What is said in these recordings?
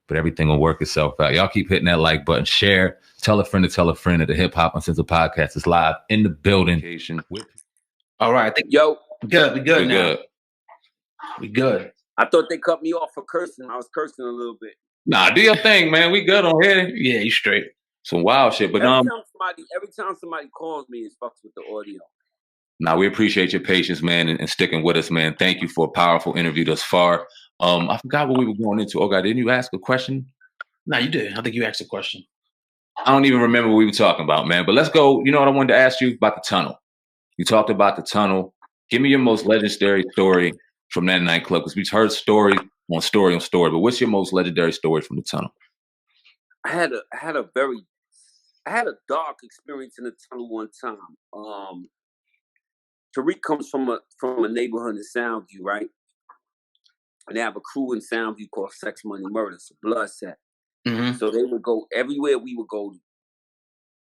but everything will work itself out. Y'all keep hitting that like button, share, tell a friend that the Hip Hop Uncensored podcast is live in the building. All right, I think we good now. We good. I thought they cut me off for cursing. I was cursing a little bit. Nah, do your thing, man. We good on here. Yeah, you straight. Some wild shit, but every time somebody calls me, it fucks with the audio. Nah, we appreciate your patience, man, and sticking with us, man. Thank you for a powerful interview thus far. I forgot what we were going into. Oh God, didn't you ask a question? No, you did. I think you asked a question. I don't even remember what we were talking about, man. But let's go. You know what I wanted to ask you about the tunnel. You talked about the tunnel. Give me your most legendary story from that nightclub, because we've heard story on story. But what's your most legendary story from the tunnel? I had a dark experience in the tunnel one time. Tariq comes from a neighborhood in Soundview, right? And they have a crew in Soundview called Sex Money Murder. It's a blood set. Mm-hmm. So they would go everywhere we would go.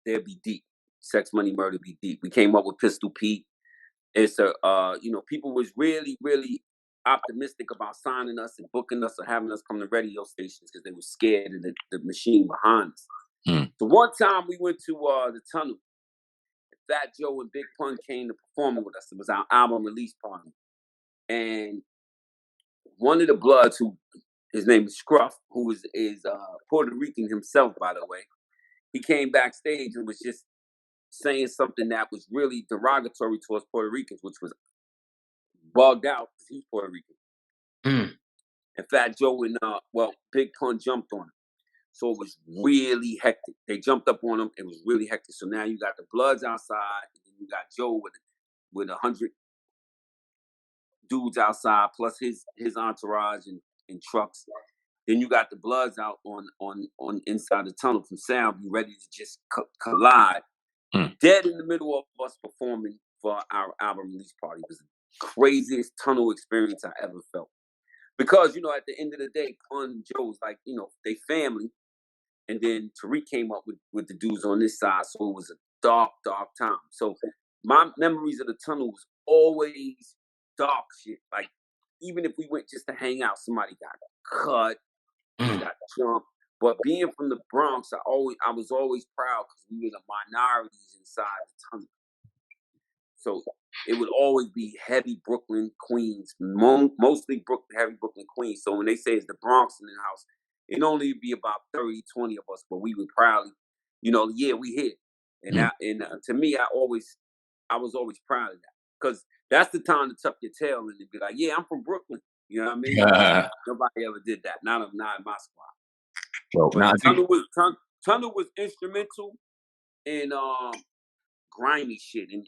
They'd be deep. Sex Money Murder be deep. We came up with Pistol Pete. It's people was really, really optimistic about signing us and booking us or having us come to radio stations because they were scared of the machine behind us. So one time we went to the tunnel. Fat Joe and Big Pun came to perform with us. It was our album release party. And one of the Bloods, who his name is Scruff, who is Puerto Rican himself, by the way, he came backstage and was just saying something that was really derogatory towards Puerto Ricans, which was bugged out because he's Puerto Rican. And Fat Joe and Big Pun jumped on him. So it was really hectic. They jumped up on him. It was really hectic. So now you got the Bloods outside, and then you got Joe with 100 dudes outside, plus his entourage and trucks. Then you got the Bloods out on inside the tunnel from Soundview, ready to just collide. Dead in the middle of us performing for our album release party. It was the craziest tunnel experience I ever felt. Because, at the end of the day, Pun and Joe was like, they family. And then Tariq came up with the dudes on this side. So it was a dark, dark time. So my memories of the tunnel was always dark shit. Like, even if we went just to hang out, somebody got cut, got jumped. But being from the Bronx, I was always proud because we were the minorities inside the tunnel. So it would always be heavy Brooklyn, Queens, mostly heavy Brooklyn, Queens. So when they say it's the Bronx in the house, it'd only be about 30, 20 of us, but we would proudly, we here. And to me, I was always proud of that, because that's the time to tuck your tail in and be like, yeah, I'm from Brooklyn. You know what I mean? Nobody ever did that. Not in my squad. Well, Tunnel was instrumental in grimy shit, and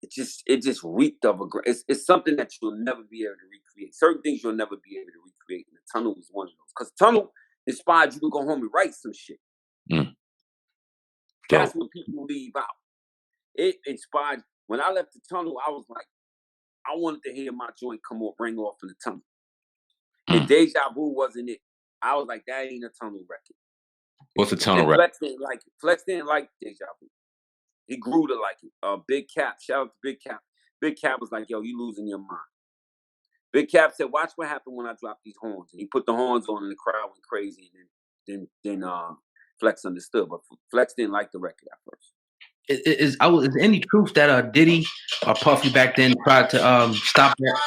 it just reeked of it's something that you'll never be able to recreate. Certain things you'll never be able to recreate, and the Tunnel was one of those. Because Tunnel inspired you to go home and write some shit. That's what people leave out. It inspired. When I left the Tunnel, I was like, I wanted to hear my joint ring off in the Tunnel. And Deja Vu wasn't it. I was like, that ain't a Tunnel record. What's a Tunnel record? Flex didn't like Deja Vu. He grew to like it. Big Cap, shout out to Big Cap. Big Cap was like, yo, you losing your mind. Big Cap said, watch what happened when I drop these horns. And he put the horns on and the crowd went crazy. And then Flex understood. But Flex didn't like the record at first. Is there any truth that Diddy or Puffy back then tried to stop that?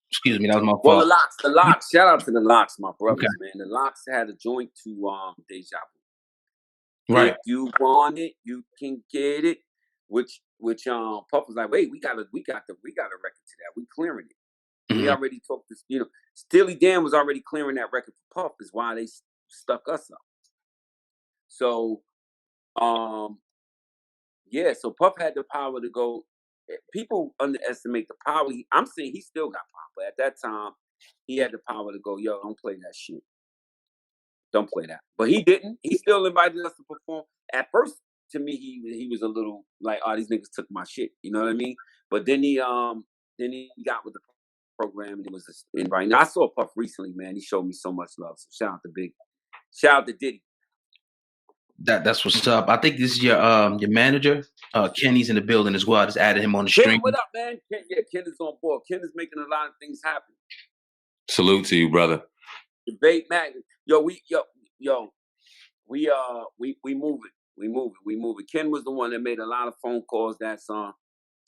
Excuse me, that was my fault. Well, the Locks. Shout out to the Locks, my brothers, man. The Locks had a joint to Deja Vu. Right. If you want it, you can get it. Which Puff was like, wait, we got a record to that. We clearing it. We already talked this. Steely Dan was already clearing that record for Puff. Is why they stuck us up. So, so Puff had the power to go. People underestimate the power. I'm saying he still got power, but at that time, he had the power to go, yo, don't play that shit. Don't play that. But he didn't. He still invited us to perform. At first, to me, he was a little like, oh, these niggas took my shit. You know what I mean? But then he got with the program, and it was just inviting. I saw Puff recently, man. He showed me so much love. So shout out to Diddy. That's what's up. I think this is your manager. Kenny's in the building as well. I just added him on the stream. What up, man? Ken is on board. Ken is making a lot of things happen. Salute to you, brother. Debate Mac. We move it. We move it. Ken was the one that made a lot of phone calls that's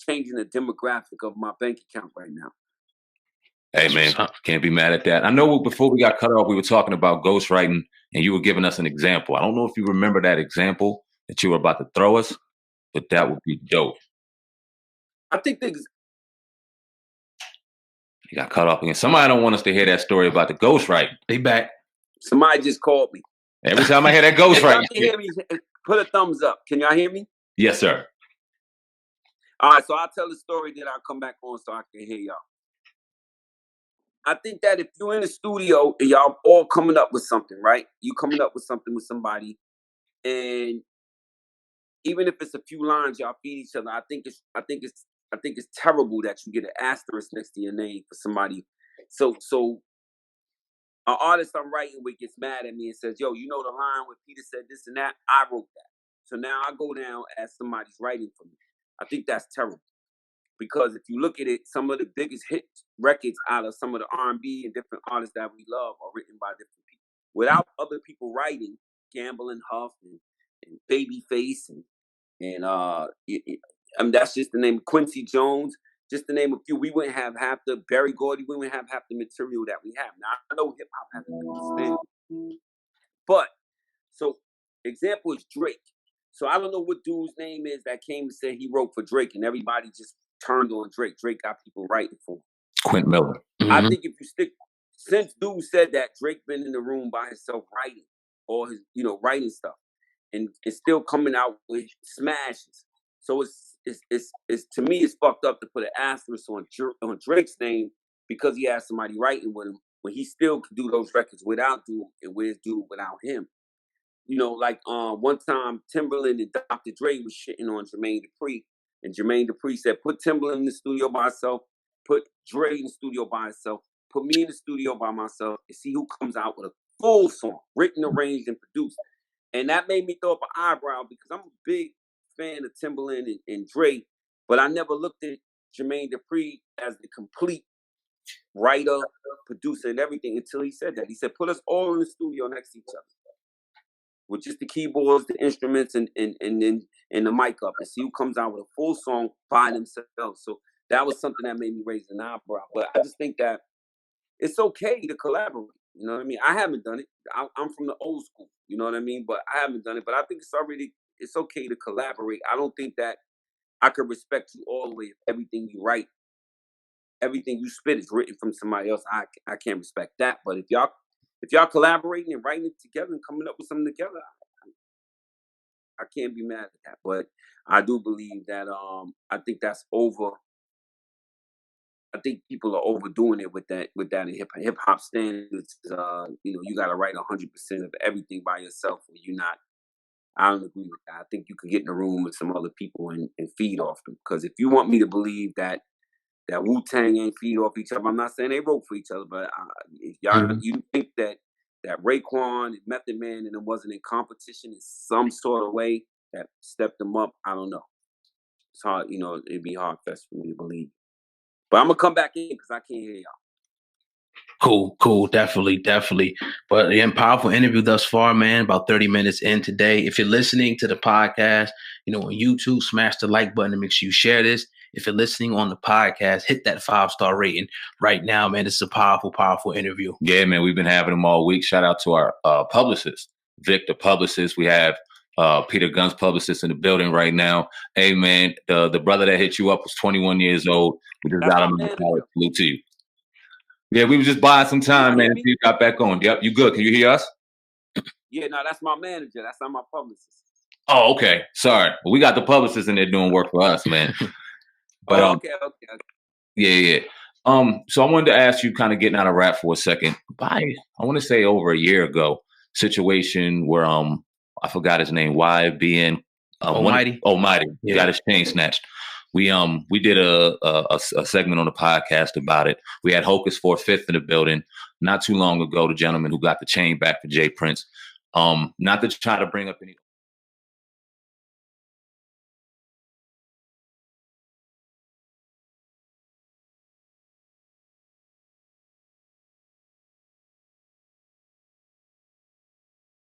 changing the demographic of my bank account right now. Hey, man, can't be mad at that. I know before we got cut off, we were talking about ghostwriting, and you were giving us an example. I don't know if you remember that example that you were about to throw us, but that would be dope. I think you got cut off again. Somebody don't want us to hear that story about the ghostwriting. They back. Somebody just called me. Every time I hear that ghostwriting, if y'all can hear me, put a thumbs up. Can y'all hear me? Yes, sir. All right, so I'll tell the story, then I'll come back on so I can hear y'all. I think that if you're in the studio and y'all all coming up with something, right? You coming up with something with somebody, and even if it's a few lines, y'all feed each other. I think it's terrible that you get an asterisk next to your name for somebody. So an artist I'm writing with gets mad at me and says, "Yo, you know the line where Peter said this and that? I wrote that." So now I go down as somebody's writing for me. I think that's terrible. Because if you look at it, some of the biggest hit records out of some of the R&B and different artists that we love are written by different people. Without other people writing, Gamble and Huff and Babyface and that's just the name of Quincy Jones, just to name a few. We wouldn't have half the Berry Gordy, we wouldn't have half the material that we have. Now, I know hip hop hasn't been understanding. But, so, example is Drake. So I don't know what dude's name is that came and said he wrote for Drake, and everybody just turned on Drake. Drake got people writing for him. Quint Miller. Mm-hmm. I think if you stick, since dude said that, Drake been in the room by himself writing, or his, writing stuff, and it's still coming out with smashes. So it's to me, it's fucked up to put an asterisk on Drake's name because he has somebody writing with him, when he still could do those records without dude, and where's dude without him? Like one time Timberland and Dr. Dre was shitting on Jermaine Dupri, and Jermaine Dupri said, put Timberland in the studio by himself, put Dre in the studio by himself, put me in the studio by myself, and see who comes out with a full song, written, arranged, and produced. And that made me throw up an eyebrow because I'm a big fan of Timberland and Dre, but I never looked at Jermaine Dupri as the complete writer, producer, and everything until he said that. He said, put us all in the studio next to each other, with just the keyboards, the instruments, and the mic up, and see who comes out with a full song by themselves. So that was something that made me raise an eyebrow. But I just think that it's okay to collaborate. You know what I mean? I haven't done it. I'm from the old school. You know what I mean? But I haven't done it. But I think it's okay to collaborate. I don't think that I could respect you all the way if everything you write, everything you spit is written from somebody else. I can't respect that. But if y'all collaborating and writing it together and coming up with something together, I can't be mad at that. But I do believe that I think that's over. I think people are overdoing it with that in hip hop standards. You got to write 100% of everything by yourself, or you're not. I don't agree with that. I think you could get in a room with some other people and feed off them. Because if you want me to believe that Wu-Tang ain't feed off each other, I'm not saying they wrote for each other, but if y'all you think that Raekwon and Method Man and it wasn't in competition in some sort of way that stepped them up, I don't know. It's hard, it'd be hard fest for me to believe. But I'm gonna come back in because I can't hear y'all. Cool. Definitely. But again, powerful interview thus far, man. About 30 minutes in today. If you're listening to the podcast, on YouTube, smash the like button and make sure you share this. If you're listening on the podcast, hit that 5-star rating right now, man. This is a powerful interview. Yeah, man. We've been having them all week. Shout out to our publicist, Vic, the publicist. We have Peter Gunz, publicist, in the building right now. Hey, man, the brother that hit you up was 21 years old. We just got him in the college. Salute to you. Yeah, we were just buying some time, man, until you got back on. Yep, you good. Can you hear us? Yeah, no, that's my manager. That's not my publicist. Oh, okay. Sorry. Well, we got the publicist in there doing work for us, man. But okay. Yeah. So I wanted to ask you, kind of getting out of rap for a second. I want to say over a year ago, situation where I forgot his name, YBN Almighty. Yeah. Got his chain snatched. We did a segment on the podcast about it. We had Hocus 4/5 in the building not too long ago. The gentleman who got the chain back for Jay Prince. Not to try to bring up any